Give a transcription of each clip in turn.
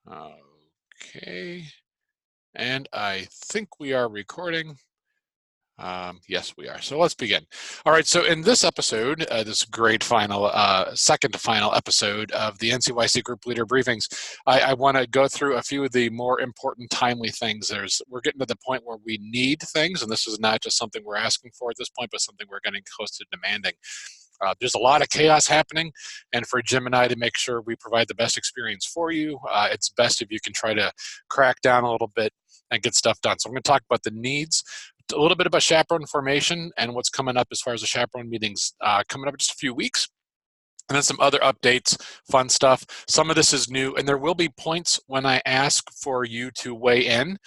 Okay, and I think we are recording. Yes, we are. So let's begin. All right. So in this episode, this great final, second to final episode of the NCYC Group Leader Briefings, I want to go through a few of the more important, timely things. We're getting to the point where we need things, and this is not just something we're asking for at this point, but something we're getting close to demanding. There's a lot of chaos happening, and for Jim and I to make sure we provide the best experience for you, it's best if you can try to crack down a little bit and get stuff done. So I'm going to talk about the needs, a little bit about chaperone formation and what's coming up as far as the chaperone meetings coming up in just a few weeks. And then some other updates, fun stuff. Some of this is new, and there will be points when I ask for you to weigh in.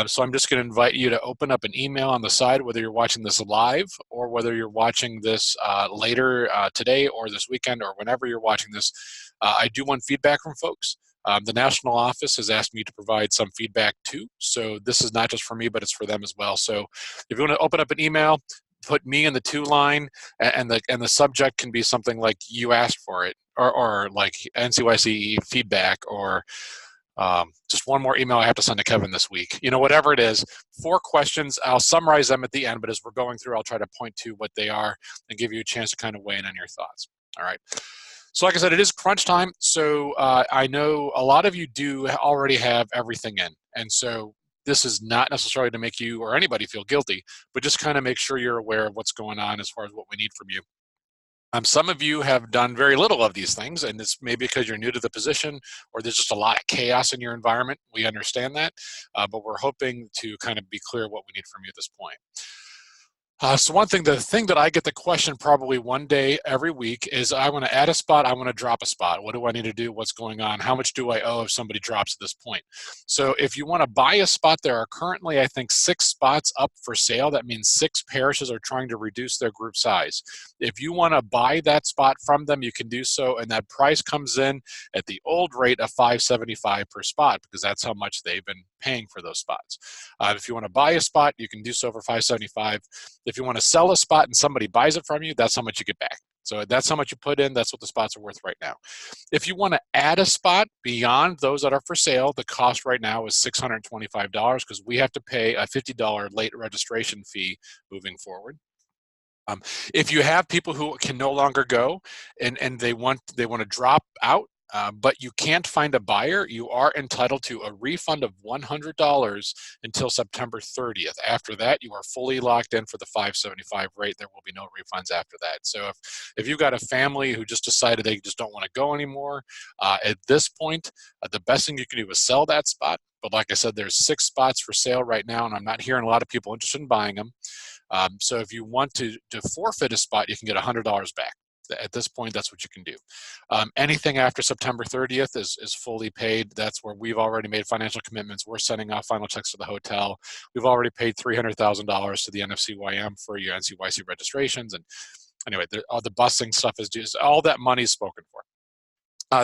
So I'm just going to invite you to open up an email on the side, whether you're watching this live or whether you're watching this later today or this weekend or whenever you're watching this. I do want feedback from folks. The national office has asked me to provide some feedback too. So this is not just for me, but it's for them as well. So if you want to open up an email, put me in the to line, and the subject can be something like you asked for it, or like NCYC feedback, or just one more email I have to send to Kevin this week. You know, whatever it is, 4 questions. I'll summarize them at the end, but as we're going through, I'll try to point to what they are and give you a chance to kind of weigh in on your thoughts. All right. So like I said, it is crunch time. So I know a lot of you do already have everything in. And so this is not necessarily to make you or anybody feel guilty, but just kind of make sure you're aware of what's going on as far as what we need from you. Some of you have done very little of these things, and this may be because you're new to the position or there's just a lot of chaos in your environment. We understand that, but we're hoping to kind of be clear what we need from you at this point. So the thing that I get the question probably one day every week is, I want to add a spot, I want to drop a spot. What do I need to do? What's going on? How much do I owe if somebody drops at this point? So if you want to buy a spot, there are currently, I think, 6 spots up for sale. That means 6 parishes are trying to reduce their group size. If you want to buy that spot from them, you can do so, and that price comes in at the old rate of $575 per spot, because that's how much they've been paying for those spots. If you want to buy a spot, you can do so for $575. If you want to sell a spot and somebody buys it from you, that's how much you get back. So that's how much you put in. That's what the spots are worth right now. If you want to add a spot beyond those that are for sale, the cost right now is $625, because we have to pay a $50 late registration fee moving forward. If you have people who can no longer go and they want to drop out, but you can't find a buyer, you are entitled to a refund of $100 until September 30th. After that, you are fully locked in for the $575 rate. There will be no refunds after that. So if you've got a family who just decided they just don't want to go anymore, at this point, the best thing you can do is sell that spot. But like I said, there's 6 spots for sale right now, and I'm not hearing a lot of people interested in buying them. So if you want to forfeit a spot, you can get $100 back. At this point, that's what you can do. Anything after September 30th is fully paid. That's where we've already made financial commitments. We're sending off final checks to the hotel. We've already paid $300,000 to the NCYC for your NCYC registrations. And anyway, all the busing stuff is due. All that money is spoken for.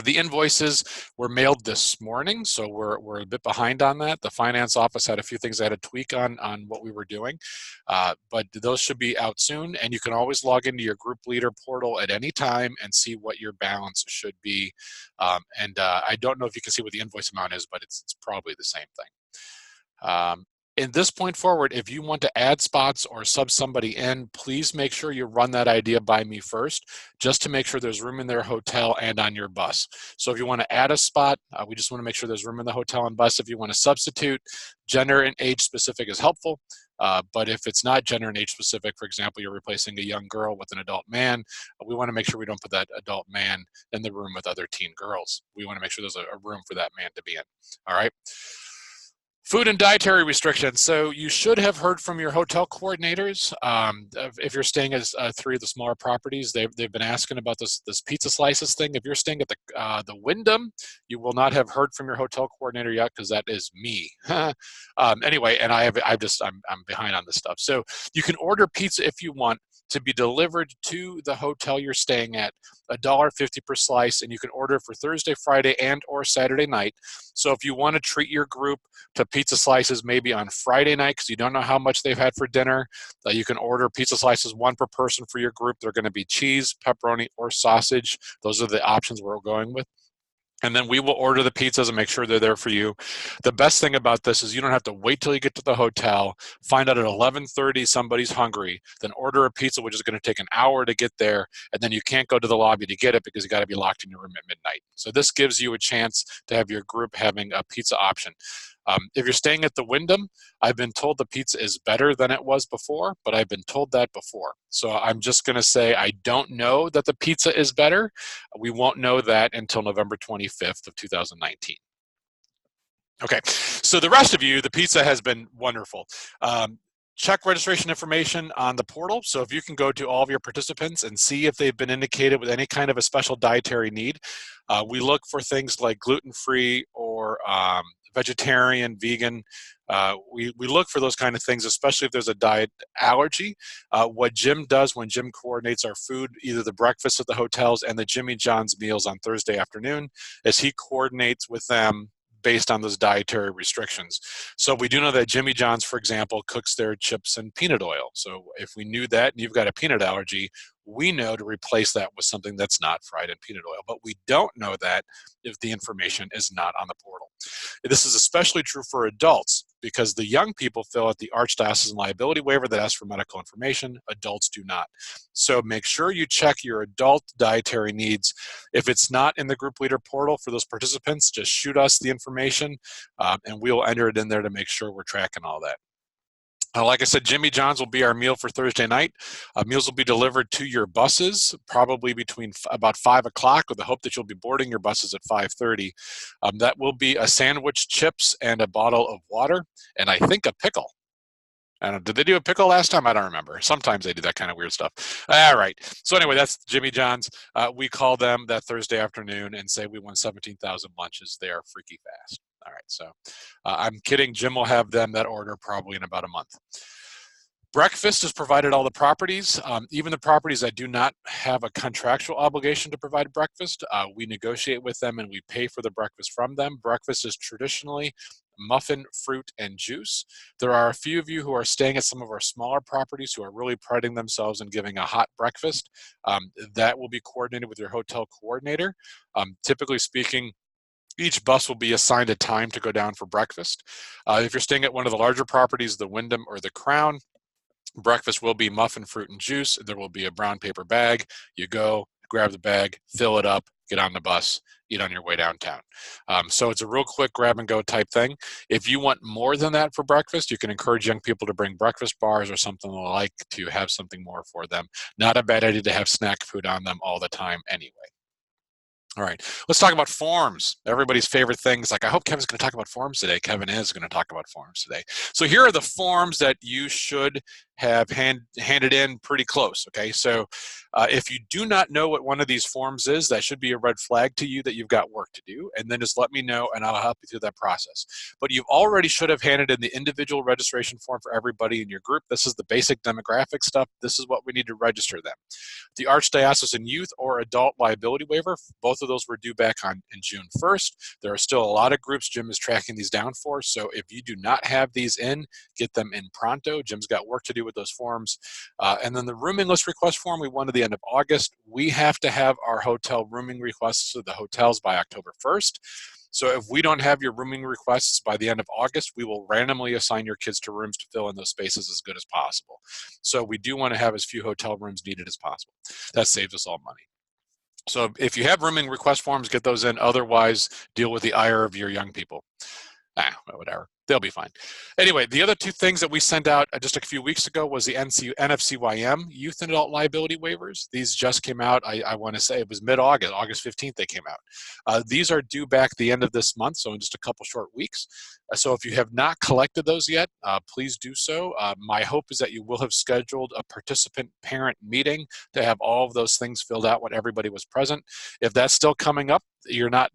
The invoices were mailed this morning, so we're a bit behind on that. The finance office had a few things I had to tweak on what we were doing, but those should be out soon, and you can always log into your group leader portal at any time and see what your balance should be. I don't know if you can see what the invoice amount is, but it's probably the same thing. In this point forward, if you want to add spots or sub somebody in, please make sure you run that idea by me first, just to make sure there's room in their hotel and on your bus. So if you want to add a spot, we just want to make sure there's room in the hotel and bus. If you want to substitute, gender and age specific is helpful. But if it's not gender and age specific, for example, you're replacing a young girl with an adult man, we want to make sure we don't put that adult man in the room with other teen girls. We want to make sure there's a room for that man to be in. All right. Food and dietary restrictions. So you should have heard from your hotel coordinators. If you're staying at 3 of the smaller properties, they've been asking about this pizza slices thing. If you're staying at the Wyndham, you will not have heard from your hotel coordinator yet, because that is me. Anyway, and I'm behind on this stuff. So you can order pizza if you want to be delivered to the hotel you're staying at, $1.50 per slice, and you can order for Thursday, Friday, and or Saturday night. So if you want to treat your group to pizza slices maybe on Friday night, because you don't know how much they've had for dinner, you can order pizza slices, 1 per person for your group. They're going to be cheese, pepperoni, or sausage. Those are the options we're going with. and then we will order the pizzas and make sure they're there for you. The best thing about this is you don't have to wait till you get to the hotel, find out at 11:30 somebody's hungry, then order a pizza, which is going to take an hour to get there, and then you can't go to the lobby to get it because you got to be locked in your room at midnight. So this gives you a chance to have your group having a pizza option. If you're staying at the Wyndham, I've been told the pizza is better than it was before, but I've been told that before. So I'm just going to say I don't know that the pizza is better. We won't know that until November 25th of 2019. Okay, so the rest of you, the pizza has been wonderful. Check registration information on the portal. So if you can go to all of your participants and see if they've been indicated with any kind of a special dietary need. We look for things like gluten-free or vegetarian, vegan. We look for those kind of things, especially if there's a diet allergy. What Jim does when Jim coordinates our food, either the breakfast at the hotels and the Jimmy John's meals on Thursday afternoon, is he coordinates with them based on those dietary restrictions. So we do know that Jimmy John's, for example, cooks their chips in peanut oil. So if we knew that and you've got a peanut allergy, we know to replace that with something that's not fried in peanut oil. But we don't know that if the information is not on the portal. This is especially true for adults because the young people fill out the Archdiocesan liability waiver that asks for medical information. Adults do not. So make sure you check your adult dietary needs. If it's not in the group leader portal for those participants, just shoot us the information and we'll enter it in there to make sure we're tracking all that. Like I said, Jimmy John's will be our meal for Thursday night. Meals will be delivered to your buses, probably between about 5 o'clock, with the hope that you'll be boarding your buses at 5:30. That will be a sandwich, chips, and a bottle of water, and I think a pickle. I don't know, did they do a pickle last time? I don't remember. Sometimes they do that kind of weird stuff. All right. So anyway, that's Jimmy John's. We call them that Thursday afternoon and say we won 17,000 lunches. They are freaky fast. All right. So I'm kidding. Jim will have them that order probably in about a month. Breakfast is provided all the properties, even the properties that do not have a contractual obligation to provide breakfast. We negotiate with them and we pay for the breakfast from them. Breakfast is traditionally muffin, fruit, and juice. There are a few of you who are staying at some of our smaller properties who are really priding themselves in giving a hot breakfast. That will be coordinated with your hotel coordinator. Typically speaking, each bus will be assigned a time to go down for breakfast. If you're staying at one of the larger properties, the Wyndham or the Crown, breakfast will be muffin, fruit, and juice. There will be a brown paper bag. You go, grab the bag, fill it up, get on the bus, eat on your way downtown. So it's a real quick grab and go type thing. If you want more than that for breakfast, you can encourage young people to bring breakfast bars or something like to have something more for them. Not a bad idea to have snack food on them all the time anyway. All right, let's talk about forms. Everybody's favorite things. Like, I hope Kevin's going to talk about forms today. Kevin is going to talk about forms today. So here are the forms that you should have handed in pretty close, okay? So if you do not know what one of these forms is, that should be a red flag to you that you've got work to do, and then just let me know and I'll help you through that process. But you already should have handed in the individual registration form for everybody in your group. This is the basic demographic stuff. This is what we need to register them. The Archdiocesan Youth or Adult Liability Waiver, both of those were due back in June 1st. There are still a lot of groups Jim is tracking these down for, so if you do not have these in, get them in pronto. Jim's got work to do with those forms. And then the rooming list request form, we won at the end of August. We have to have our hotel rooming requests to the hotels by October 1st. So if we don't have your rooming requests by the end of August, we will randomly assign your kids to rooms to fill in those spaces as good as possible. So we do want to have as few hotel rooms needed as possible. That saves us all money. So if you have rooming request forms, get those in. Otherwise, deal with the ire of your young people. Whatever. They'll be fine. Anyway, the other two things that we sent out just a few weeks ago was the NCYM Youth and Adult Liability Waivers. These just came out, I want to say it was mid-August, August 15th they came out. These are due back the end of this month, so in just a couple short weeks. So if you have not collected those yet, please do so. My hope is that you will have scheduled a participant-parent meeting to have all of those things filled out when everybody was present. If that's still coming up, you're not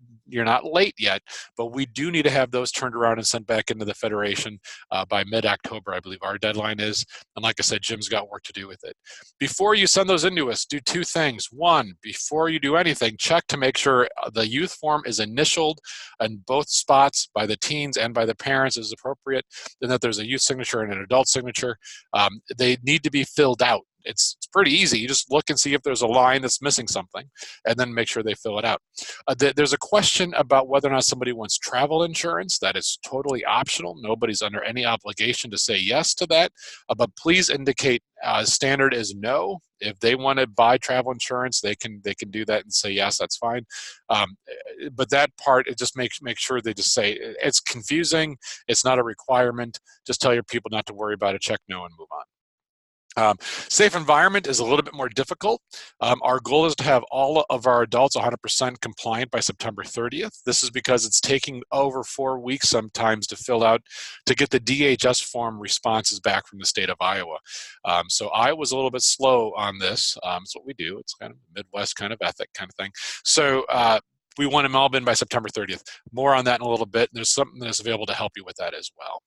late yet, but we do need to have those turned around and sent back into the Federation by mid-October, I believe our deadline is. And like I said, Jim's got work to do with it. Before you send those into us, do two things. One, before you do anything, check to make sure the youth form is initialed in both spots by the teens and by the parents as appropriate, and that there's a youth signature and an adult signature. They need to be filled out. It's pretty easy. You just look and see if there's a line that's missing something, and then make sure they fill it out. There's a question about whether or not somebody wants travel insurance. That is totally optional. Nobody's under any obligation to say yes to that, but please indicate standard is no. If they want to buy travel insurance, they can do that and say yes, that's fine. But that part, it just make sure they just say it's confusing. It's not a requirement. Just tell your people not to worry about it. Check no and move on. Safe environment is a little bit more difficult. Our goal is to have all of our adults 100% compliant by September 30th. This is because it's taking over 4 weeks sometimes to fill out, to get the DHS form responses back from the state of Iowa. So I was a little bit slow on this. It's what we do. It's kind of Midwest kind of ethic kind of thing. So we want them all in by September 30th. More on that in a little bit. There's something that's available to help you with that as well.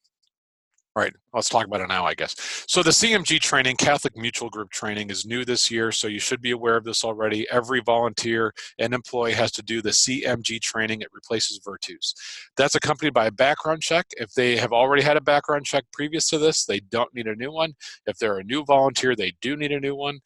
All right, let's talk about it now, I guess. So the CMG training, Catholic Mutual Group training, is new this year, so you should be aware of this already. Every volunteer and employee has to do the CMG training. It replaces Virtus. That's accompanied by a background check. If they have already had a background check previous to this, they don't need a new one. If they're a new volunteer, they do need a new one.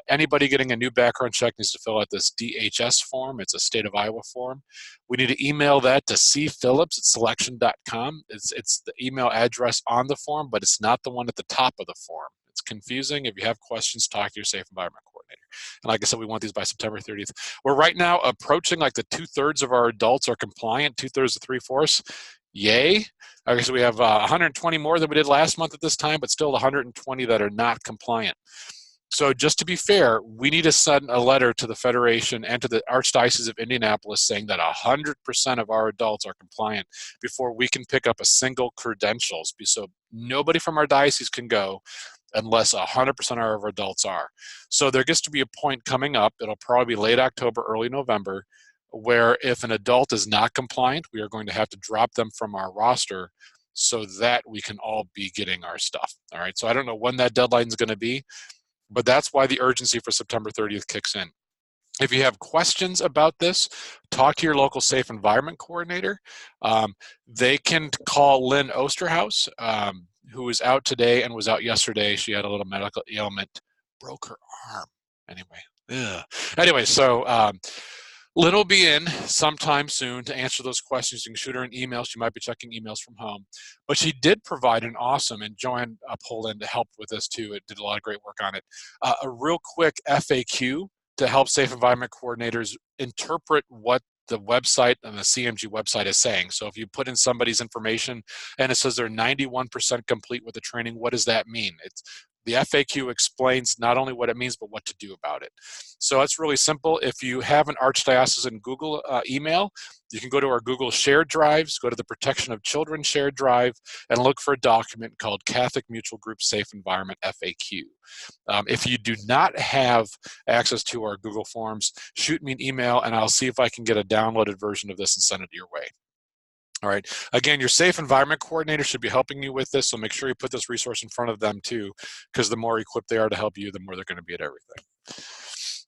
Anybody getting a new background check needs to fill out this DHS form. It's a state of Iowa form. We need to email that to cphillips@selection.com. It's the email address on the form, but it's not the one at the top of the form. It's confusing. If you have questions, talk to your Safe Environment Coordinator. And like I said, we want these by September 30th. We're right now approaching like the 2/3 of our adults are compliant, 2/3 to 3/4. Yay. Okay, so we have 120 more than we did last month at this time, but still 120 that are not compliant. So just to be fair, we need to send a letter to the Federation and to the Archdiocese of Indianapolis saying that 100% of our adults are compliant before we can pick up a single credentials. So nobody from our diocese can go unless 100% of our adults are. So there gets to be a point coming up, it'll probably be late October, early November, where if an adult is not compliant, we are going to have to drop them from our roster so that we can all be getting our stuff. All right, so I don't know when that deadline is going to be, but that's why the urgency for September 30th kicks in. If you have questions about this, talk to your local Safe Environment Coordinator. They can call Lynn Osterhaus, who is out today and was out yesterday. She had a little medical ailment, broke her arm. Anyway, so Lynn will be in sometime soon to answer those questions. You can shoot her an email. She might be checking emails from home. But she did provide an awesome, and Joanne pulled in to help with this too. It did a lot of great work on it. A real quick FAQ to help Safe Environment Coordinators interpret what the website and the CMG website is saying. So if you put in somebody's information and it says they're 91% complete with the training, what does that mean? The FAQ explains not only what it means, but what to do about it. So it's really simple. If you have an Archdiocesan Google email, you can go to our Google shared drives, go to the Protection of Children shared drive, and look for a document called Catholic Mutual Group Safe Environment FAQ. If you do not have access to our Google Forms, shoot me an email, and I'll see if I can get a downloaded version of this and send it your way. All right. Again, your Safe Environment Coordinator should be helping you with this, so make sure you put this resource in front of them too, because the more equipped they are to help you, the more they're going to be at everything.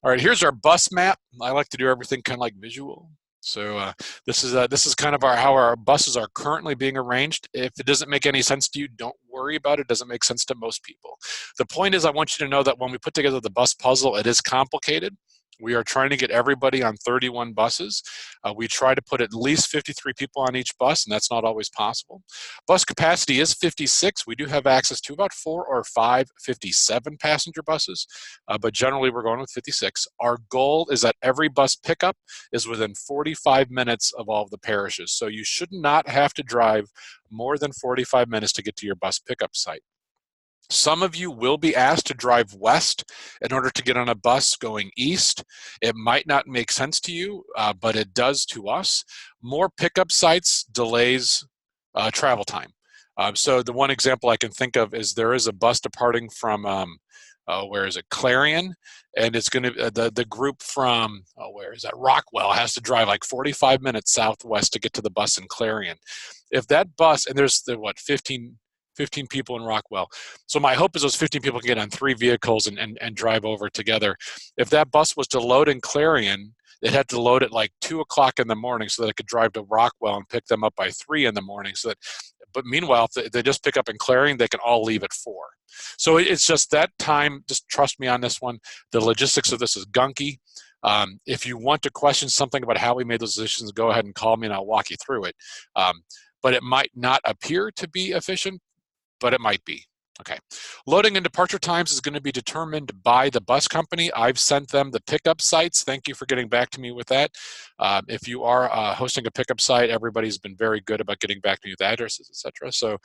All right, here's our bus map. I like to do everything kind of like visual. So this is kind of how our buses are currently being arranged. If it doesn't make any sense to you, don't worry about it. It doesn't make sense to most people. The point is, I want you to know that when we put together the bus puzzle, it is complicated. We are trying to get everybody on 31 buses. We try to put at least 53 people on each bus, and that's not always possible. Bus capacity is 56. We do have access to about 4 or 5 57 passenger buses, but generally we're going with 56. Our goal is that every bus pickup is within 45 minutes of all of the parishes. So you should not have to drive more than 45 minutes to get to your bus pickup site. Some of you will be asked to drive west in order to get on a bus going east. It might not make sense to you, but it does to us. More pickup sites delays travel time. So the one example I can think of is there is a bus departing from, where is it, Clarion, and it's going to, the group from, where is that, Rockwell, has to drive like 45 minutes southwest to get to the bus in Clarion. If that bus, and there's the, what, 15 people in Rockwell. So my hope is those 15 people can get on 3 vehicles and drive over together. If that bus was to load in Clarion, it had to load at like 2 o'clock in the morning so that it could drive to Rockwell and pick them up by 3 in the morning. So that But meanwhile, if they just pick up in Clarion, they can all leave at 4. So it's just that time. Just trust me on this one. The logistics of this is gunky. If you want to question something about how we made those decisions, go ahead and call me and I'll walk you through it. But it might not appear to be efficient, but it might be. Okay, loading and departure times is going to be determined by the bus company. I've sent them the pickup sites. Thank you for getting back to me with that. If you are hosting a pickup site, everybody's been very good about getting back to me with addresses, etc. So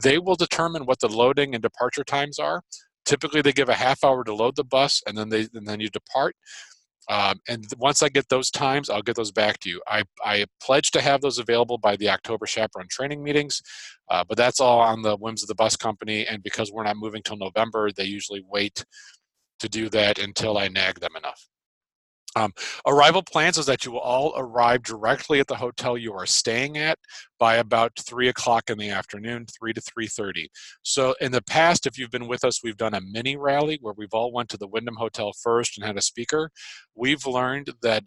they will determine what the loading and departure times are. Typically, they give a half hour to load the bus, and then you depart. And once I get those times, I'll get those back to you. I pledge to have those available by the October Chaperone Training Meetings, but that's all on the whims of the bus company. And because we're not moving till November, they usually wait to do that until I nag them enough. Arrival plans is that you will all arrive directly at the hotel you are staying at by about 3 o'clock in the afternoon, 3 to 3:30. So in the past, if you've been with us, we've done a mini rally where we've all went to the Wyndham Hotel first and had a speaker. We've learned that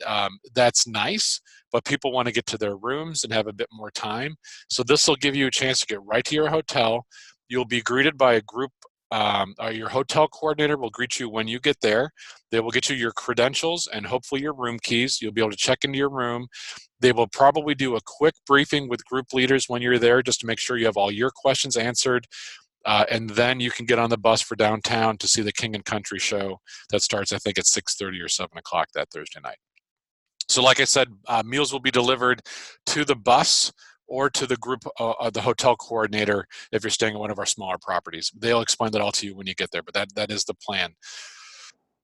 that's nice, but people want to get to their rooms and have a bit more time. So this will give you a chance to get right to your hotel. You'll be greeted by a group. Your hotel coordinator will greet you when you get there. They will get you your credentials and hopefully your room keys. You'll be able to check into your room. They will probably do a quick briefing with group leaders when you're there just to make sure you have all your questions answered. And then you can get on the bus for downtown to see the King and Country show that starts, I think, at 6:30 or 7 o'clock that Thursday night. So like I said, meals will be delivered to the bus or to the group, the hotel coordinator if you're staying at one of our smaller properties. They'll explain that all to you when you get there, but that is the plan.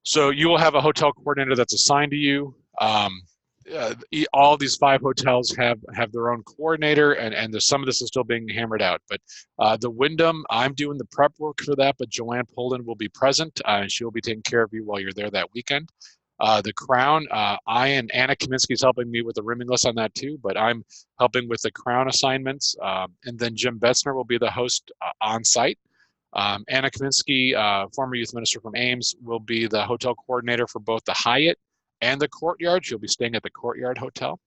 So you will have a hotel coordinator that's assigned to you. All these 5 hotels have their own coordinator, and some of this is still being hammered out. But the Wyndham, I'm doing the prep work for that, but Joanne Poland will be present, and she will be taking care of you while you're there that weekend. The Crown, I and Anna Kaminsky is helping me with the rooming list on that too, but I'm helping with the Crown assignments. And then Jim Betzner will be the host on site. Anna Kaminsky, former youth minister from Ames, will be the hotel coordinator for both the Hyatt and the Courtyard. She'll be staying at the Courtyard Hotel.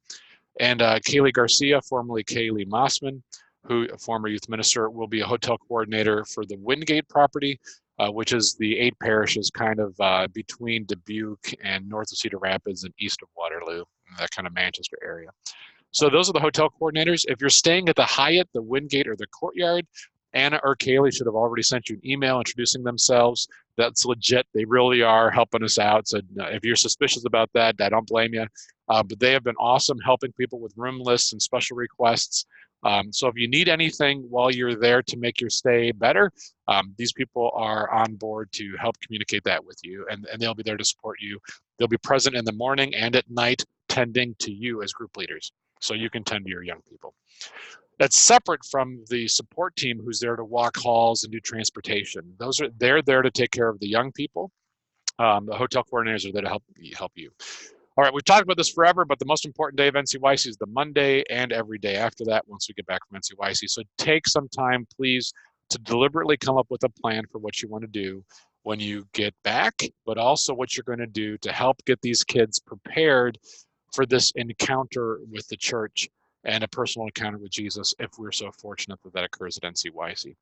And Kaylee Garcia, formerly Kaylee Mossman, who, former youth minister, will be a hotel coordinator for the Wingate property, which is the 8 parishes kind of between Dubuque and north of Cedar Rapids and east of Waterloo, that kind of Manchester area. So those are the hotel coordinators. If you're staying at the Hyatt, the Wingate, or the Courtyard, Anna or Kaylee should have already sent you an email introducing themselves. That's legit. They really are helping us out. So if you're suspicious about that, I don't blame you. But they have been awesome helping people with room lists and special requests. So if you need anything while you're there to make your stay better, these people are on board to help communicate that with you, and they'll be there to support you. They'll be present in the morning and at night, tending to you as group leaders, so you can tend to your young people. That's separate from the support team who's there to walk halls and do transportation. They're there to take care of the young people. The hotel coordinators are there to help you. All right, we've talked about this forever, but the most important day of NCYC is the Monday and every day after that once we get back from NCYC. So take some time, please, to deliberately come up with a plan for what you want to do when you get back, but also what you're going to do to help get these kids prepared for this encounter with the church and a personal encounter with Jesus if we're so fortunate that occurs at NCYC.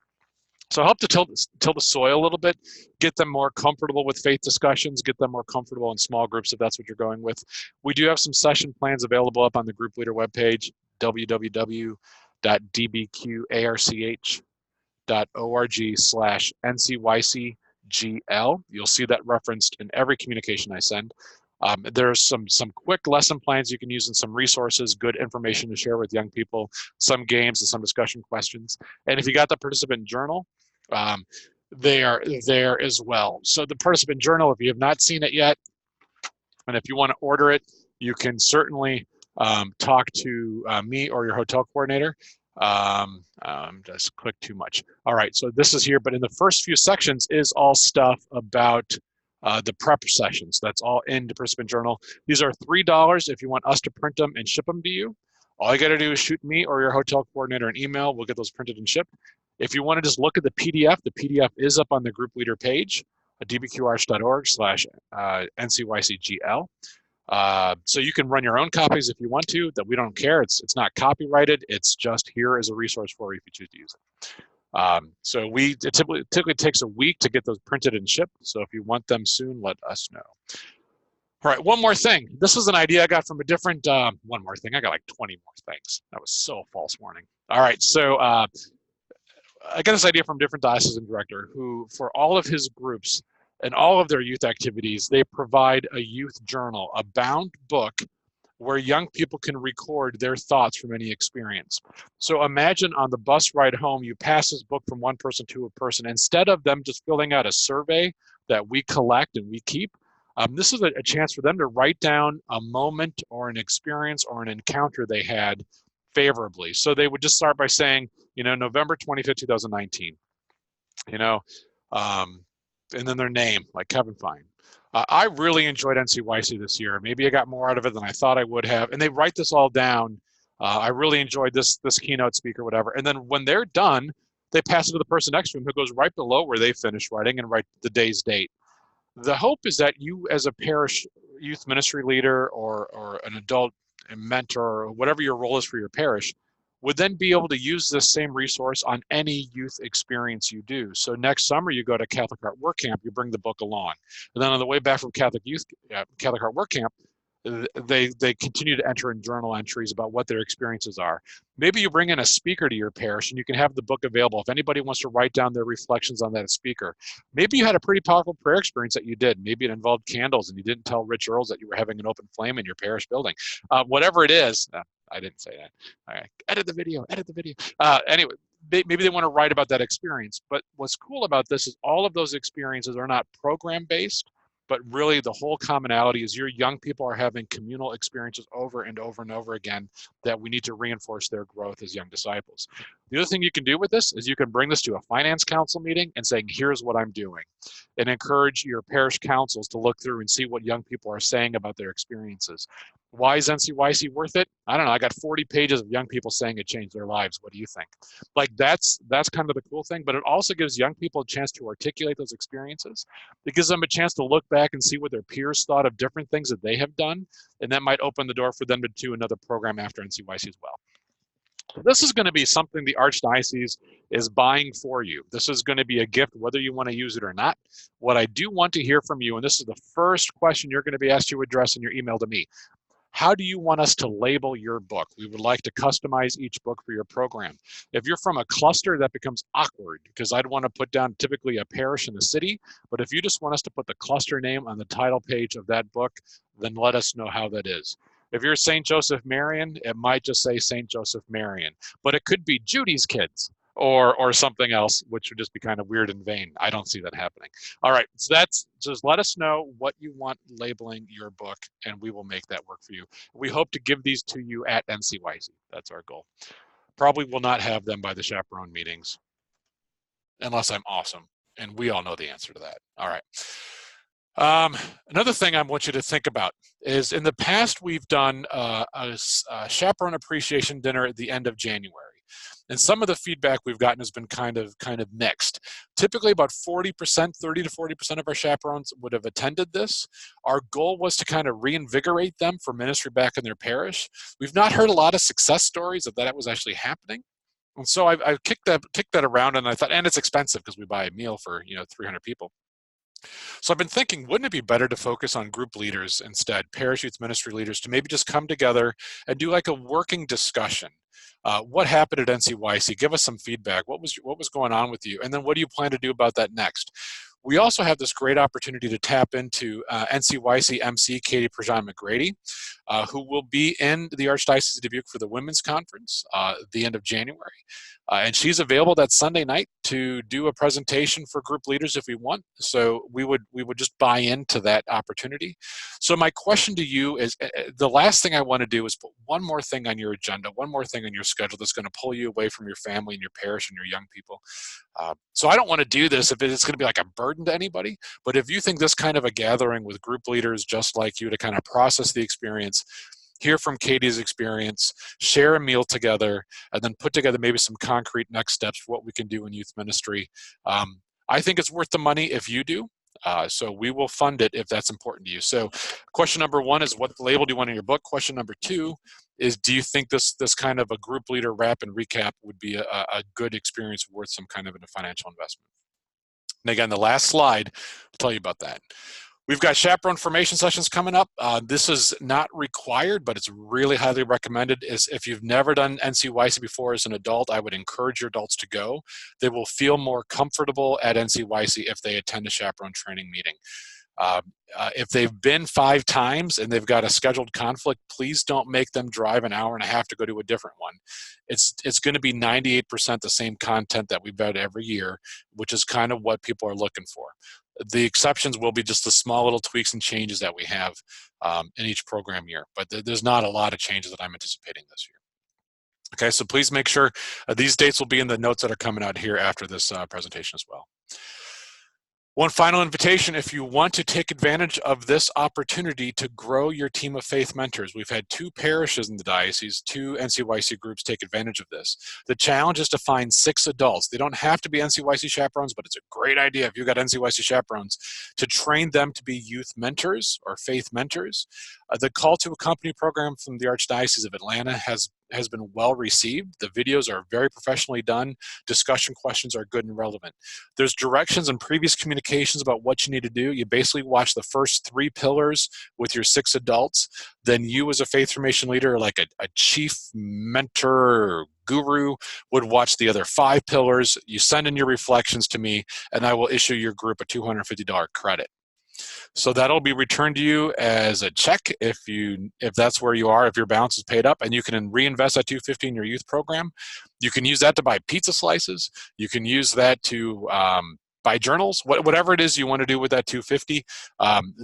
So help to till the soil a little bit, get them more comfortable with faith discussions, get them more comfortable in small groups if that's what you're going with. We do have some session plans available up on the group leader webpage, www.dbqarch.org/NCYCGL. You'll see that referenced in every communication I send. There's some quick lesson plans you can use and some resources, good information to share with young people, some games and some discussion questions. And if you got the participant journal, they are there as well. So the participant journal, if you have not seen it yet, and if you want to order it, you can certainly talk to me or your hotel coordinator. Just click too much. All right, so this is here, but in the first few sections is all stuff about the prep sessions. That's all in the participant journal. These are $3 if you want us to print them and ship them to you. All you got to do is shoot me or your hotel coordinator an email. We'll get those printed and shipped. If you want to just look at the PDF is up on the group leader page at dbqarch.org/NCYCGL. So you can run your own copies if you want to, that we don't care. It's not copyrighted. It's just here as a resource for you if you choose to use it. So it typically takes a week to get those printed and shipped. So if you want them soon, let us know. All right, one more thing. This was an idea I got from a different, one more thing. I got like 20 more things. That was so false warning. All right, so I got this idea from a different diocesan director who, for all of his groups and all of their youth activities, they provide a youth journal, a bound book where young people can record their thoughts from any experience. So imagine on the bus ride home, you pass this book from one person to a person. Instead of them just filling out a survey that we collect and we keep, this is a chance for them to write down a moment or an experience or an encounter they had favorably. So they would just start by saying, November 25th, 2019, and then their name, like Kevin Fine. I really enjoyed NCYC this year. Maybe I got more out of it than I thought I would have. And they write this all down. I really enjoyed this keynote speaker, whatever. And then when they're done, they pass it to the person next to them who goes right below where they finished writing and write the day's date. The hope is that you, as a parish youth ministry leader or an adult mentor or whatever your role is for your parish, would then be able to use this same resource on any youth experience you do. So next summer you go to Catholic Heart Work Camp, you bring the book along. And then on the way back from Catholic Heart Work Camp, they continue to enter in journal entries about what their experiences are. Maybe you bring in a speaker to your parish and you can have the book available if anybody wants to write down their reflections on that speaker. Maybe you had a pretty powerful prayer experience that you did. Maybe it involved candles and you didn't tell Rich Earls that you were having an open flame in your parish building. Whatever it is, I didn't say that. All right, edit the video. Anyway, maybe they want to write about that experience. But what's cool about this is all of those experiences are not program-based, but really the whole commonality is your young people are having communal experiences over and over and over again that we need to reinforce their growth as young disciples. The other thing you can do with this is you can bring this to a finance council meeting and say, here's what I'm doing, and encourage your parish councils to look through and see what young people are saying about their experiences. Why is NCYC worth it? I don't know. I got 40 pages of young people saying it changed their lives. What do you think? Like that's kind of the cool thing, but it also gives young people a chance to articulate those experiences. It gives them a chance to look back and see what their peers thought of different things that they have done, and that might open the door for them to do another program after NCYC as well. So this is going to be something the Archdiocese is buying for you. This is going to be a gift whether you want to use it or not. What I do want to hear from you, and this is the first question you're going to be asked to address in your email to me. How do you want us to label your book? We would like to customize each book for your program. If you're from a cluster, that becomes awkward because I'd want to put down typically a parish in the city. But if you just want us to put the cluster name on the title page of that book, then let us know how that is. If you're St. Joseph Marian, it might just say St. Joseph Marian, but it could be Judy's Kids or something else, which would just be kind of weird and vain. I don't see that happening. All right, so just let us know what you want labeling your book, and we will make that work for you. We hope to give these to you at NCYC. That's our goal. Probably will not have them by the chaperone meetings, unless I'm awesome, and we all know the answer to that. All right. Another thing I want you to think about is in the past we've done a chaperone appreciation dinner at the end of January. And some of the feedback we've gotten has been kind of mixed. Typically about 40%, 30 to 40% of our chaperones would have attended this. Our goal was to kind of reinvigorate them for ministry back in their parish. We've not heard a lot of success stories of that was actually happening. And so I kicked that around, and I thought, and it's expensive because we buy a meal for 300 people. So I've been thinking, wouldn't it be better to focus on group leaders instead, parish youth ministry leaders, to maybe just come together and do like a working discussion? What happened at NCYC? Give us some feedback. What was going on with you? And then what do you plan to do about that next? We also have this great opportunity to tap into NCYC MC Katie Prejean McGrady, who will be in the Archdiocese of Dubuque for the Women's Conference at the end of January. And she's available that Sunday night to do a presentation for group leaders if we want. So we would just buy into that opportunity. So my question to you is, the last thing I want to do is put one more thing on your agenda, one more thing on your schedule that's going to pull you away from your family and your parish and your young people. So I don't want to do this if it's going to be like a burden to anybody, but if you think this kind of a gathering with group leaders just like you to kind of process the experience, hear from Katie's experience, share a meal together, and then put together maybe some concrete next steps for what we can do in youth ministry. I think it's worth the money if you do. So we will fund it if that's important to you. So question number 1 is, what label do you want in your book? Question number 2 is, do you think this kind of a group leader wrap and recap would be a good experience worth some kind of a financial investment? And again, the last slide will tell you about that. We've got chaperone formation sessions coming up. This is not required, but it's really highly recommended. If you've never done NCYC before as an adult, I would encourage your adults to go. They will feel more comfortable at NCYC if they attend a chaperone training meeting. If they've been 5 times and they've got a scheduled conflict, please don't make them drive an hour and a half to go to a different one. It's going to be 98% the same content that we've had every year, which is kind of what people are looking for. The exceptions will be just the small little tweaks and changes that we have in each program year, but there's not a lot of changes that I'm anticipating this year. Okay, so please make sure these dates will be in the notes that are coming out here after this presentation as well. One final invitation: if you want to take advantage of this opportunity to grow your team of faith mentors. We've had 2 parishes in the diocese, 2 NCYC groups take advantage of this. The challenge is to find 6 adults. They don't have to be NCYC chaperones, but it's a great idea if you've got NCYC chaperones to train them to be youth mentors or faith mentors. The Call to Accompany program from the Archdiocese of Atlanta has been well received. The videos are very professionally done. Discussion questions are good and relevant. There's directions and previous communications about what you need to do. You basically watch the first 3 pillars with your 6 adults. Then you, as a faith formation leader, like a chief mentor or guru, would watch the other 5 pillars. You send in your reflections to me, and I will issue your group a $250 credit. So that'll be returned to you as a check if that's where you are, if your balance is paid up, and you can reinvest that $250 in your youth program. You can use that to buy pizza slices. You can use that to buy journals. Whatever it is you want to do with that $250,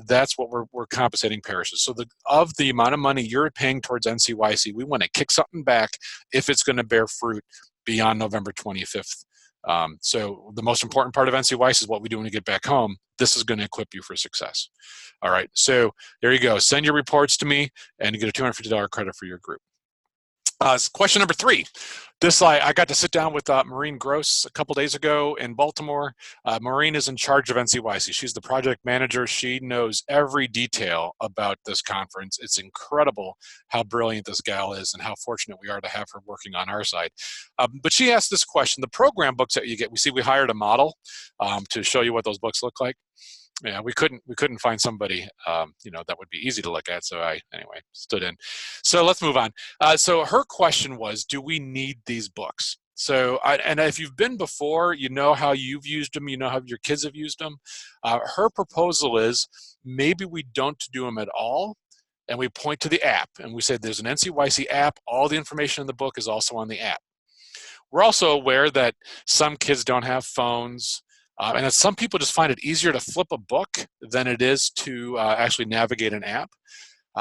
that's what we're compensating parishes. So of the amount of money you're paying towards NCYC, we want to kick something back if it's going to bear fruit beyond November 25th. So the most important part of NCYC is what we do when we get back home. This is going to equip you for success. All right, so there you go. Send your reports to me and you get a $250 credit for your group. Question number 3. I got to sit down with Maureen Gross a couple days ago in Baltimore. Maureen is in charge of NCYC. She's the project manager. She knows every detail about this conference. It's incredible how brilliant this gal is and how fortunate we are to have her working on our side. But she asked this question: the program books that you get, we hired a model to show you what those books look like. Yeah, we couldn't find somebody that would be easy to look at, so I anyway stood in. So let's move on. So her question was, do we need these books? So and if you've been before, you know how you've used them, you know how your kids have used them. Her proposal is, maybe we don't do them at all, and we point to the app and we say there's an NCYC app. All the information in the book is also on the app. We're also aware that some kids don't have phones. And that some people just find it easier to flip a book than it is to actually navigate an app.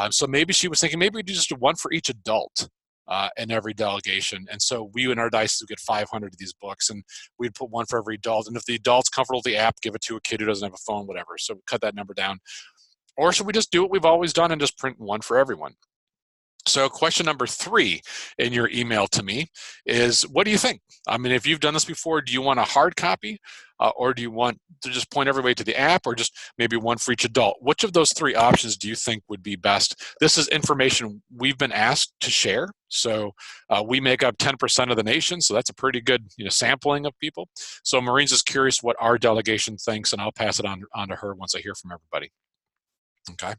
So maybe she was thinking, maybe we do just one for each adult in every delegation. And so we in our diocese would get 500 of these books, and we'd put one for every adult. And if the adult's comfortable with the app, give it to a kid who doesn't have a phone, whatever. So cut that number down. Or should we just do what we've always done and just print one for everyone? So question number 3 in your email to me is, what do you think? I mean, if you've done this before, do you want a hard copy or do you want to just point everybody to the app, or just maybe one for each adult? Which of those 3 options do you think would be best? This is information we've been asked to share. So we make up 10% of the nation, so that's a pretty good sampling of people. So Maureen's just curious what our delegation thinks, and I'll pass it on to her once I hear from everybody. Okay.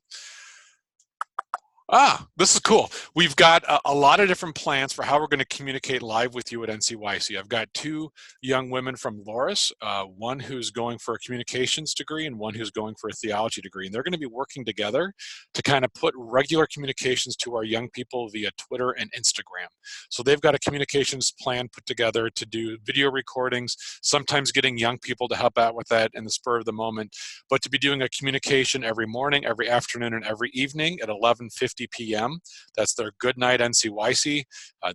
This is cool. We've got a lot of different plans for how we're going to communicate live with you at NCYC. I've got 2 young women from Loris, one who's going for a communications degree and one who's going for a theology degree. And they're going to be working together to kind of put regular communications to our young people via Twitter and Instagram. So they've got a communications plan put together to do video recordings, sometimes getting young people to help out with that in the spur of the moment, but to be doing a communication every morning, every afternoon, and every evening at 11:50 p.m. That's their good night NCYC.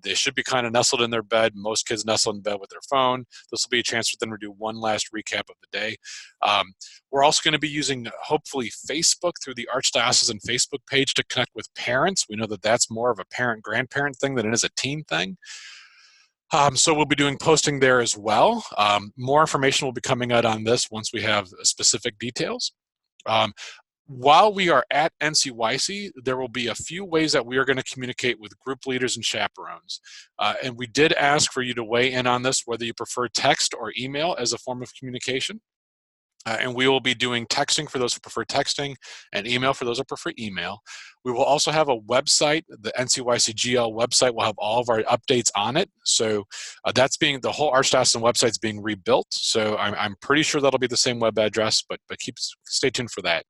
They should be kind of nestled in their bed. Most kids nestle in bed with their phone. This will be a chance for them to do one last recap of the day. We're also going to be using, hopefully, Facebook through the Archdiocesan Facebook page to connect with parents. We know that that's more of a parent-grandparent thing than it is a teen thing. So we'll be doing posting there as well. More information will be coming out on this once we have specific details. While we are at NCYC, there will be a few ways that we are going to communicate with group leaders and chaperones. And we did ask for you to weigh in on this, whether you prefer text or email as a form of communication. And we will be doing texting for those who prefer texting and email for those who prefer email. We will also have a website. The NCYC GL website will have all of our updates on it. So that's being, the whole Archdiocesan website is being rebuilt. So I'm pretty sure that'll be the same web address, but stay tuned for that.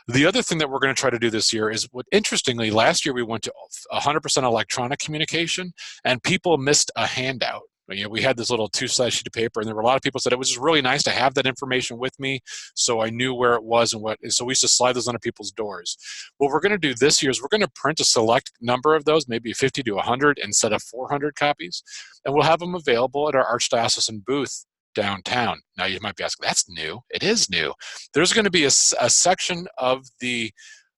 The other thing that we're going to try to do this year is, what interestingly, last year we went to 100% electronic communication, and people missed a handout. You know, we had this little two-slice sheet of paper, and there were a lot of people said it was just really nice to have that information with me, so I knew where it was and what. So we used to slide those onto people's doors. What we're going to do this year is we're going to print a select number of those, maybe 50 to 100 instead of 400 copies, and we'll have them available at our Archdiocesan booth downtown. Now you might be asking, that's new. It is new. There's going to be a section of the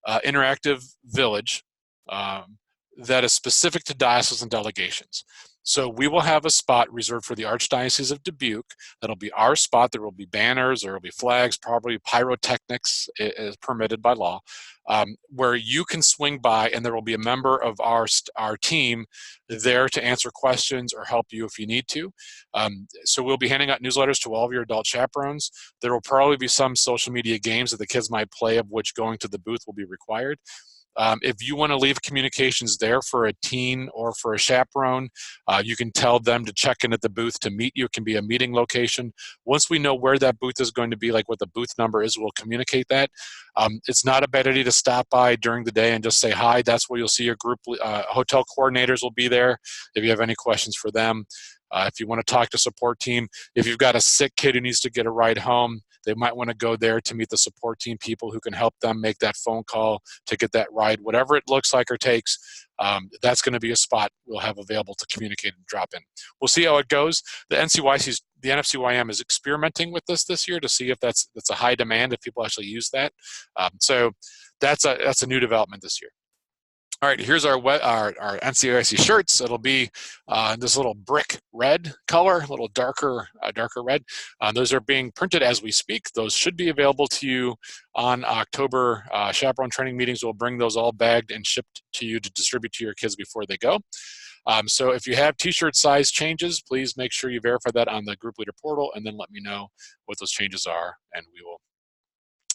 interactive village that is specific to diocesan delegations. So we will have a spot reserved for the Archdiocese of Dubuque. That'll be our spot. There will be banners, there will be flags, probably pyrotechnics is permitted by law, where you can swing by, and there will be a member of our team there to answer questions or help you if you need to. So we'll be handing out newsletters to all of your adult chaperones. There will probably be some social media games that the kids might play, of which going to the booth will be required. If you want to leave communications there for a teen or for a chaperone, you can tell them to check in at the booth to meet you. It can be a meeting location. Once we know where that booth is going to be, like what the booth number is, we'll communicate that. It's not a bad idea to stop by during the day and just say hi. That's where you'll see your group. Hotel coordinators will be there if you have any questions for them. If you want to talk to support team, if you've got a sick kid who needs to get a ride home, they might want to go there to meet the support team people who can help them make that phone call to get that ride, whatever it looks like or takes. That's going to be a spot we'll have available to communicate and drop in. We'll see how it goes. The NFCYM is experimenting with this year to see if that's a high demand, if people actually use that. So that's a new development this year. All right, here's our NCYC shirts. It'll be this little brick red color, a little darker red. Those are being printed as we speak. Those should be available to you on October. Chaperone Training Meetings will bring those all bagged and shipped to you to distribute to your kids before they go. So if you have t-shirt size changes, please make sure you verify that on the group leader portal, and then let me know what those changes are, and we will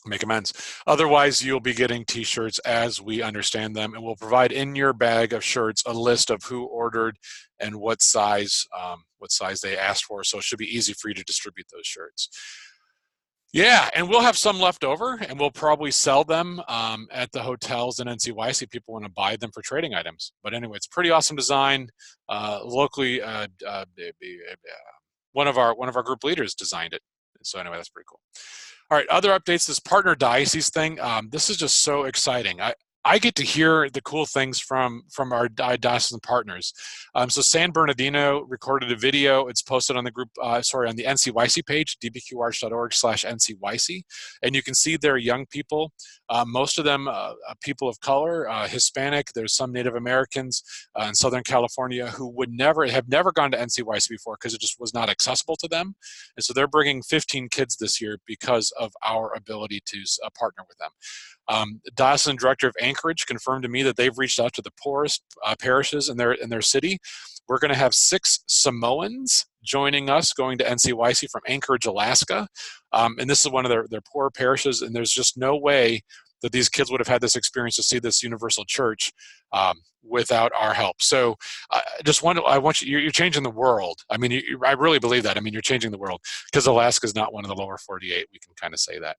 make amends. Otherwise, you'll be getting t-shirts as we understand them, and we'll provide in your bag of shirts a list of who ordered and what size they asked for, so it should be easy for you to distribute those shirts. Yeah, and we'll have some left over, and we'll probably sell them at the hotels in NCYC. People want to buy them for trading items. But anyway, it's pretty awesome design. Locally, one of our group leaders designed it. So anyway, that's pretty cool. All right, other updates, this partner diocese thing, this is just so exciting. I get to hear the cool things from our diocesan partners. So San Bernardino recorded a video. It's posted on the group, on the NCYC page, dbqarch.org/NCYC, and you can see there are young people, most of them people of color, Hispanic. There's some Native Americans in Southern California who have never gone to NCYC before because it just was not accessible to them. And so they're bringing 15 kids this year because of our ability to partner with them. The Diocesan Director of Anchorage confirmed to me that they've reached out to the poorest parishes in their city. We're going to have 6 Samoans joining us, going to NCYC from Anchorage, Alaska. And this is one of their poor parishes, and there's just no way that these kids would have had this experience to see this universal church without our help. So you're changing the world. I mean, I really believe that. I mean, you're changing the world, because Alaska is not one of the lower 48. We can kind of say that.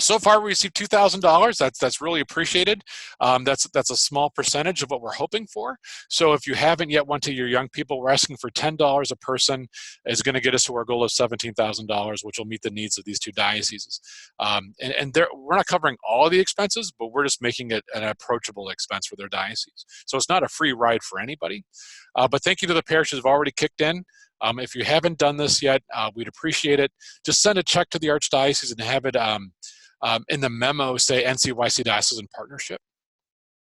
So far, we received $2,000. That's really appreciated. That's a small percentage of what we're hoping for. So if you haven't yet went to your young people, we're asking for $10 a person. Is going to get us to our goal of $17,000, which will meet the needs of these 2 dioceses. We're not covering all of the expenses, but we're just making it an approachable expense for their diocese. So it's not a free ride for anybody. But thank you to the parishes who've already kicked in. If you haven't done this yet, we'd appreciate it. Just send a check to the Archdiocese and have it in the memo say NCYC Diocesan Partnership.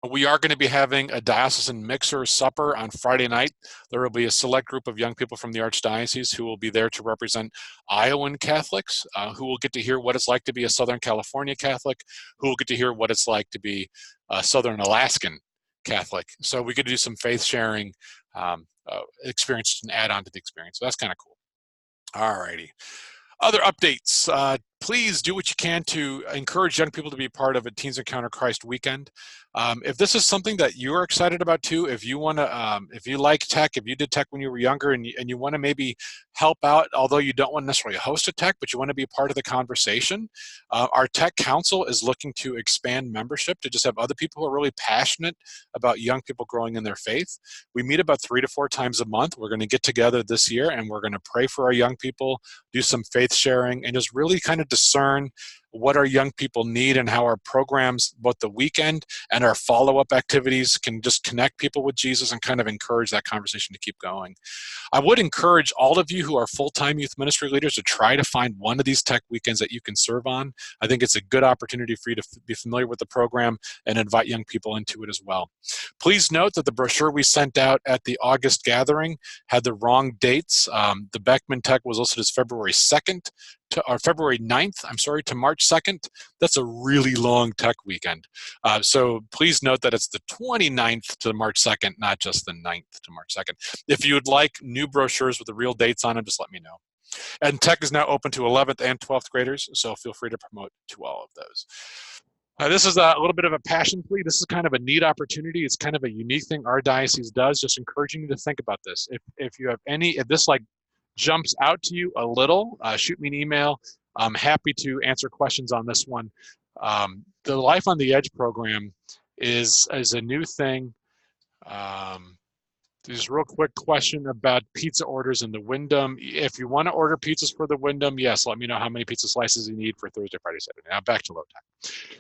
We are going to be having a diocesan mixer supper on Friday night. There will be a select group of young people from the Archdiocese who will be there to represent Iowan Catholics, who will get to hear what it's like to be a Southern California Catholic, who will get to hear what it's like to be a Southern Alaskan Catholic. So we get to do some faith sharing experiences and add on to the experience. So that's kind of cool. All righty. Other updates. Please do what you can to encourage young people to be part of a Teens Encounter Christ weekend. If this is something that you're excited about too, if you want to, if you like tech, if you did tech when you were younger and you want to maybe help out, although you don't want to necessarily host a tech, but you want to be part of the conversation, our tech council is looking to expand membership to just have other people who are really passionate about young people growing in their faith. We meet about 3 to 4 times a month. We're going to get together this year and we're going to pray for our young people, do some faith sharing, and just really kind of discern what our young people need and how our programs, both the weekend and our follow-up activities, can just connect people with Jesus and kind of encourage that conversation to keep going. I would encourage all of you who are full-time youth ministry leaders to try to find one of these tech weekends that you can serve on. I think it's a good opportunity for you to be familiar with the program and invite young people into it as well. Please note that the brochure we sent out at the August gathering had the wrong dates. The Beckman Tech was listed as February 2nd, or February 9th, I'm sorry, to March 2nd. That's a really long tech weekend. So please note that it's the 29th to March 2nd, not just the 9th to March 2nd. If you would like new brochures with the real dates on them, just let me know. And tech is now open to 11th and 12th graders, so feel free to promote to all of those. This is a little bit of a passion plea. This is kind of a neat opportunity. It's kind of a unique thing our diocese does, just encouraging you to think about this. If you have any, if this like jumps out to you a little, shoot me an email. I'm happy to answer questions on this one. The Life on the Edge program is a new thing. Just real quick question about pizza orders in the Wyndham. If you want to order pizzas for the Wyndham, yes, let me know how many pizza slices you need for Thursday, Friday, Saturday. Now back to low tech.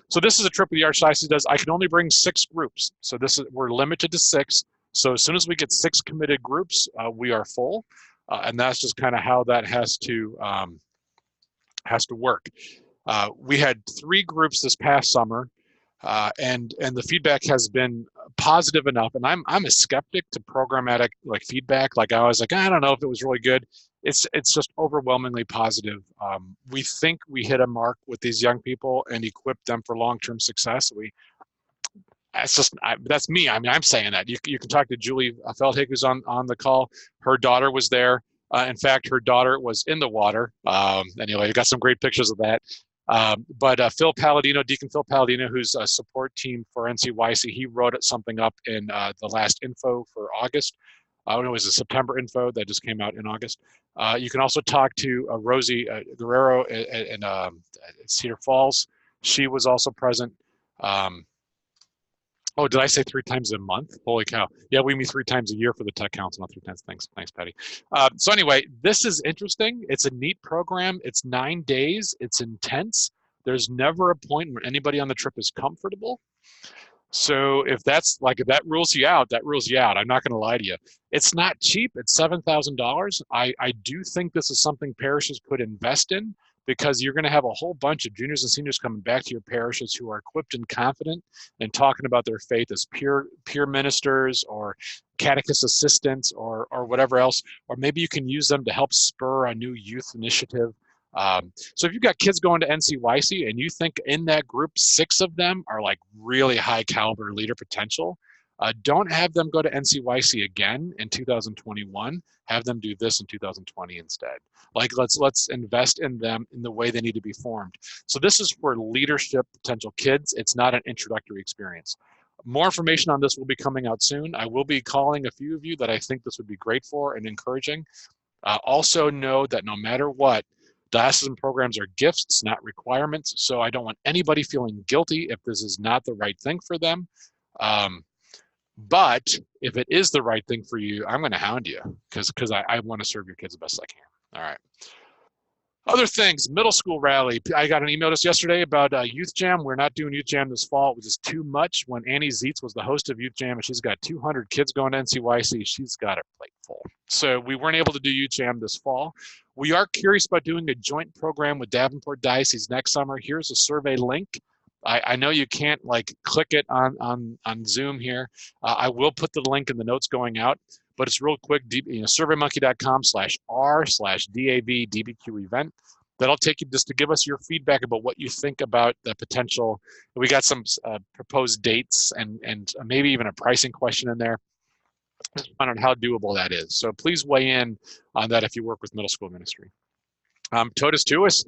So this is a trip the Archdiocese does. I can only bring 6 groups. So we're limited to 6. So as soon as we get 6 committed groups, we are full. And that's just kind of how that has to work. We had 3 groups this past summer. And the feedback has been positive enough, and I'm a skeptic to programmatic like feedback. Like I was like, I don't know if it was really good. It's just overwhelmingly positive. We think we hit a mark with these young people and equipped them for long-term success. That's me. I mean, I'm saying that. You can talk to Julie Feldhake, who's on the call. Her daughter was there. In fact, her daughter was in the water. Anyway, I got some great pictures of that. But Phil Palladino, Deacon Phil Palladino, who's a support team for NCYC, he wrote something up in the last info for August. It was a September info that just came out in August. You can also talk to Rosie Guerrero in Cedar Falls. She was also present. Oh, did I say 3 times a month? Holy cow. Yeah, we meet 3 times a year for the Tech Council, not 3 times. Thanks, Patty. So anyway, this is interesting. It's a neat program. It's 9 days. It's intense. There's never a point where anybody on the trip is comfortable. So if that rules you out, that rules you out. I'm not going to lie to you. It's not cheap. It's $7,000. I do think this is something parishes could invest in, because you're going to have a whole bunch of juniors and seniors coming back to your parishes who are equipped and confident and talking about their faith as peer ministers or catechist assistants or whatever else. Or maybe you can use them to help spur a new youth initiative. So if you've got kids going to NCYC and you think in that group 6 of them are like really high caliber leader potential, don't have them go to NCYC again in 2021. Have them do this in 2020 instead. Like let's invest in them in the way they need to be formed. So this is for leadership potential kids. It's not an introductory experience. More information on this will be coming out soon. I will be calling a few of you that I think this would be great for and encouraging. Also know that no matter what, diocesan programs are gifts, not requirements. So I don't want anybody feeling guilty if this is not the right thing for them. But if it is the right thing for you, I'm going to hound you because I want to serve your kids the best I can. All right. Other things, middle school rally. I got an email just yesterday about Youth Jam. We're not doing Youth Jam this fall. It was just too much. When Annie Zietz was the host of Youth Jam and she's got 200 kids going to NCYC, she's got her plate full. So we weren't able to do Youth Jam this fall. We are curious about doing a joint program with Davenport Diocese next summer. Here's a survey link. I know you can't like click it on Zoom here. I will put the link in the notes going out, but it's real quick, surveymonkey.com/r/DAV DBQ event. That'll take you just to give us your feedback about what you think about the potential. We got some proposed dates and maybe even a pricing question in there. Just find out how doable that is. So please weigh in on that if you work with middle school ministry. Totus Tuus,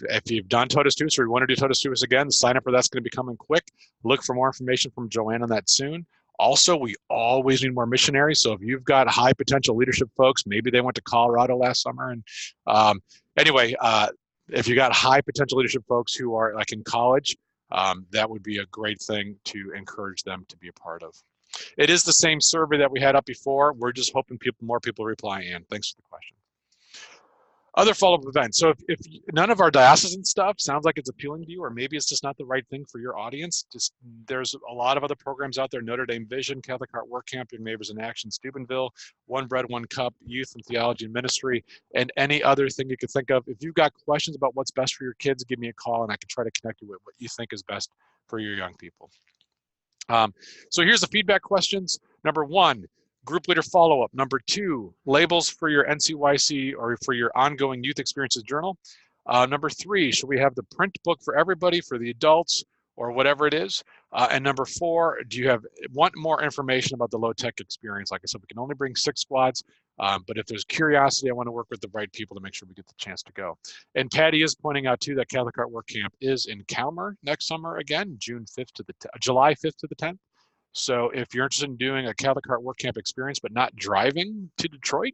if you've done Totus Tuus or you want to do Totus Tuus again, sign up for that's going to be coming quick. Look for more information from Joanne on that soon. Also, we always need more missionaries. So if you've got high potential leadership folks, maybe they went to Colorado last summer. And anyway, if you got high potential leadership folks who are like in college, that would be a great thing to encourage them to be a part of. It is the same survey that we had up before. We're just hoping more people reply in. Thanks for the question. Other follow-up events. So if none of our diocesan stuff sounds like it's appealing to you, or maybe it's just not the right thing for your audience, just there's a lot of other programs out there: Notre Dame Vision, Catholic Heart Work Camp, Young Neighbors in Action, Steubenville, One Bread, One Cup, Youth and Theology and Ministry, and any other thing you could think of. If you've got questions about what's best for your kids, give me a call and I can try to connect you with what you think is best for your young people. So here's the feedback questions. Number 1, group leader follow-up. Number 2, labels for your NCYC or for your ongoing youth experiences journal. Number 3, should we have the print book for everybody, for the adults, or whatever it is? And number 4, do you want more information about the low-tech experience? Like I said, we can only bring 6 squads, but if there's curiosity, I want to work with the right people to make sure we get the chance to go. And Patty is pointing out too that Catholic Heart Work Camp is in Calmer next summer again, July 5th to the 10th. So if you're interested in doing a Catholic Heart Work Camp experience, but not driving to Detroit,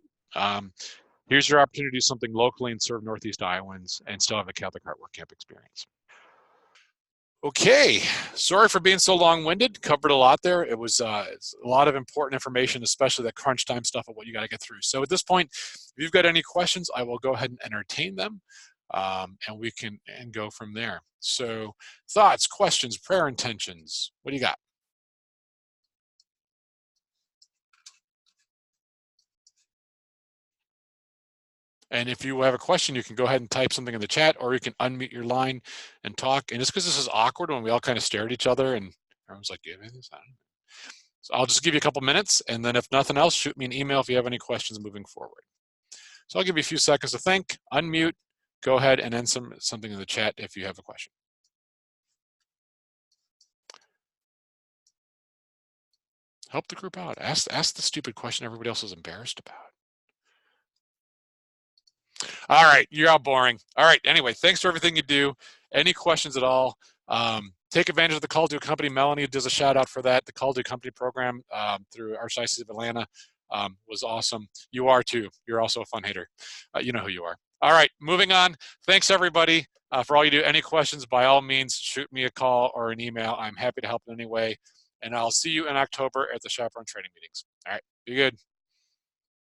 here's your opportunity to do something locally and serve Northeast Iowans and still have a Catholic Heart Work Camp experience. Okay, sorry for being so long-winded. Covered a lot there. It was a lot of important information, especially the crunch time stuff of what you got to get through. So at this point, if you've got any questions, I will go ahead and entertain them, and we can go from there. So thoughts, questions, prayer intentions. What do you got? And if you have a question, you can go ahead and type something in the chat, or you can unmute your line and talk. And just because this is awkward when we all kind of stare at each other and everyone's like, so I'll just give you a couple minutes, and then if nothing else, shoot me an email if you have any questions moving forward. So I'll give you a few seconds to think, unmute, go ahead and end something in the chat if you have a question. Help the group out. Ask the stupid question everybody else is embarrassed about. All right, you're all boring. All right, anyway, thanks for everything you do. Any questions at all? Take advantage of the Call to Accompany. Melanie does a shout out for that. The Call to Accompany program through Archdiocese of Atlanta was awesome. You are too. You're also a fun hater. You know who you are. All right, moving on. Thanks everybody for all you do. Any questions, by all means, shoot me a call or an email. I'm happy to help in any way. And I'll see you in October at the Chaperone Training Meetings. All right, be good.